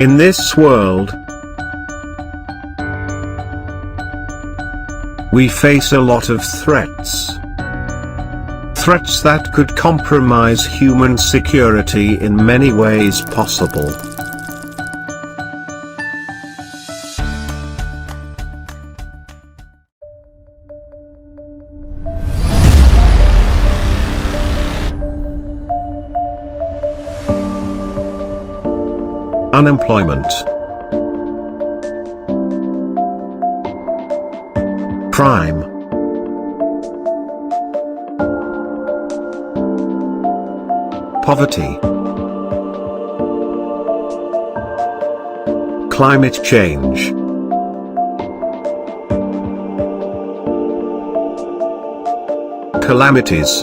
In this world, we face a lot of threats. Threats that could compromise human security in many ways possible. Unemployment, crime, poverty, climate change, calamities,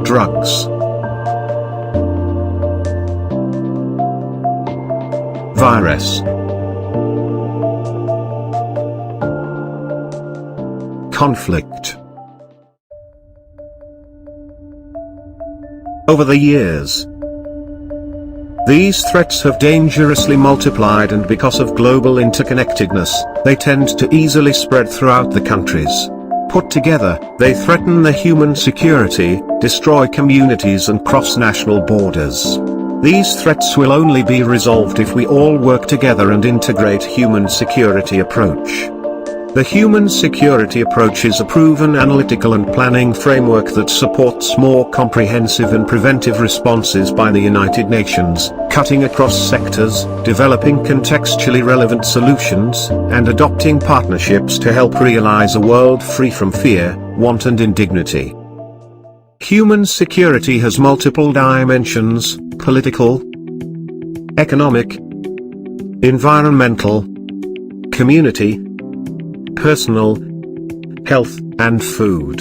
drugs, virus, conflict. Over the years, these threats have dangerously multiplied, and because of global interconnectedness, they tend to easily spread throughout the countries. Put together, they threaten the human security, destroy communities and cross national borders. These threats will only be resolved if we all work together and integrate human security approach. The human security approach is a proven analytical and planning framework that supports more comprehensive and preventive responses by the United Nations, cutting across sectors, developing contextually relevant solutions, and adopting partnerships to help realize a world free from fear, want and indignity. Human security has multiple dimensions: political, economic, environmental, community, personal, health, and food.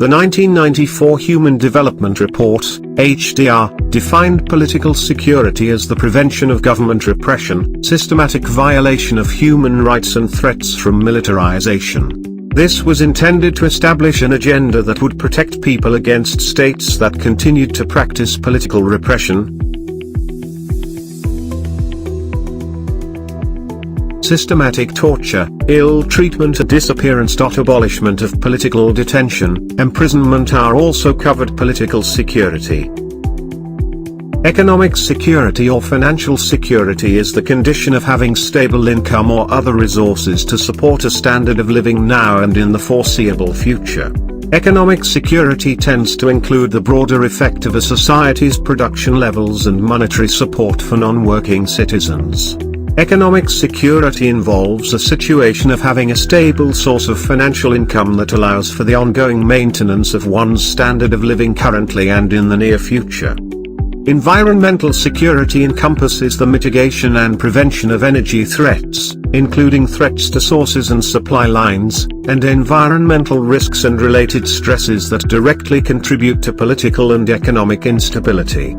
The 1994 Human Development Report, HDR, defined political security as the prevention of government repression, systematic violation of human rights and threats from militarization. This was intended to establish an agenda that would protect people against states that continued to practice political repression, systematic torture, ill treatment and disappearance. Abolishment of political detention, imprisonment are also covered. Political security. Economic security or financial security is the condition of having stable income or other resources to support a standard of living now and in the foreseeable future. Economic security tends to include the broader effect of a society's production levels and monetary support for non-working citizens. Economic security involves a situation of having a stable source of financial income that allows for the ongoing maintenance of one's standard of living currently and in the near future. Environmental security encompasses the mitigation and prevention of energy threats, including threats to sources and supply lines, and environmental risks and related stresses that directly contribute to political and economic instability.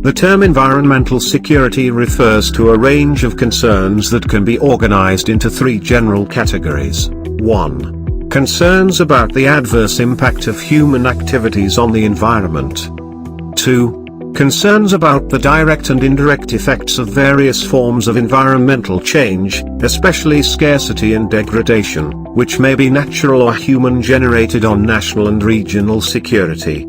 The term environmental security refers to a range of concerns that can be organized into three general categories. 1. Concerns about the adverse impact of human activities on the environment. 2. Concerns about the direct and indirect effects of various forms of environmental change, especially scarcity and degradation, which may be natural or human-generated, on national and regional security.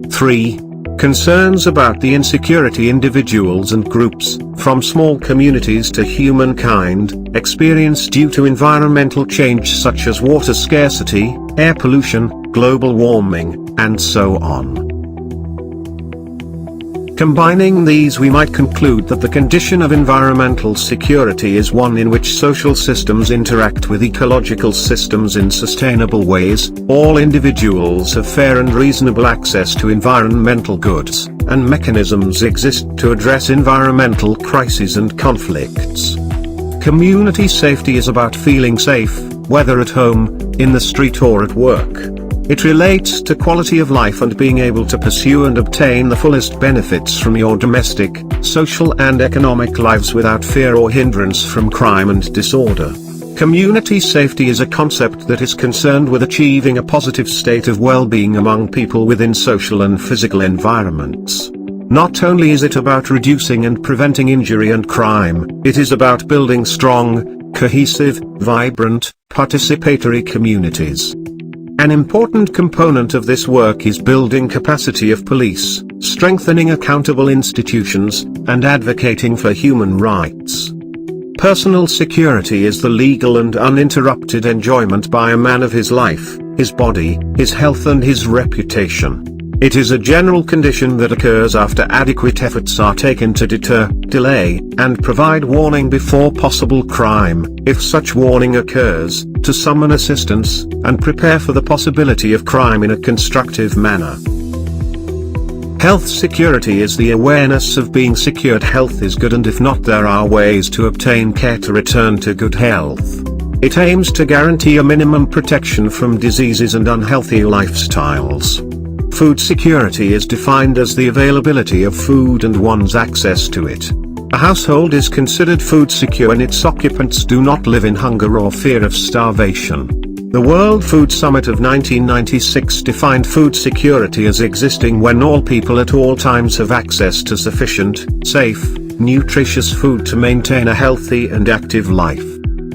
3. Concerns about the insecurity individuals and groups, from small communities to humankind, experience due to environmental change such as water scarcity, air pollution, global warming, and so on. Combining these, we might conclude that the condition of environmental security is one in which social systems interact with ecological systems in sustainable ways, all individuals have fair and reasonable access to environmental goods, and mechanisms exist to address environmental crises and conflicts. Community safety is about feeling safe, whether at home, in the street or at work. It relates to quality of life and being able to pursue and obtain the fullest benefits from your domestic, social and economic lives without fear or hindrance from crime and disorder. Community safety is a concept that is concerned with achieving a positive state of well-being among people within social and physical environments. Not only is it about reducing and preventing injury and crime, it is about building strong, cohesive, vibrant, participatory communities. An important component of this work is building capacity of police, strengthening accountable institutions, and advocating for human rights. Personal security is the legal and uninterrupted enjoyment by a man of his life, his body, his health and his reputation. It is a general condition that occurs after adequate efforts are taken to deter, delay, and provide warning before possible crime, if such warning occurs, to summon assistance, and prepare for the possibility of crime in a constructive manner. Health security is the awareness of being secured. Health is good, and if not, there are ways to obtain care to return to good health. It aims to guarantee a minimum protection from diseases and unhealthy lifestyles. Food security is defined as the availability of food and one's access to it. A household is considered food secure when its occupants do not live in hunger or fear of starvation. The World Food Summit of 1996 defined food security as existing when all people at all times have access to sufficient, safe, nutritious food to maintain a healthy and active life.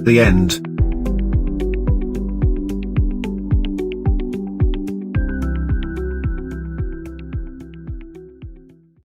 The end.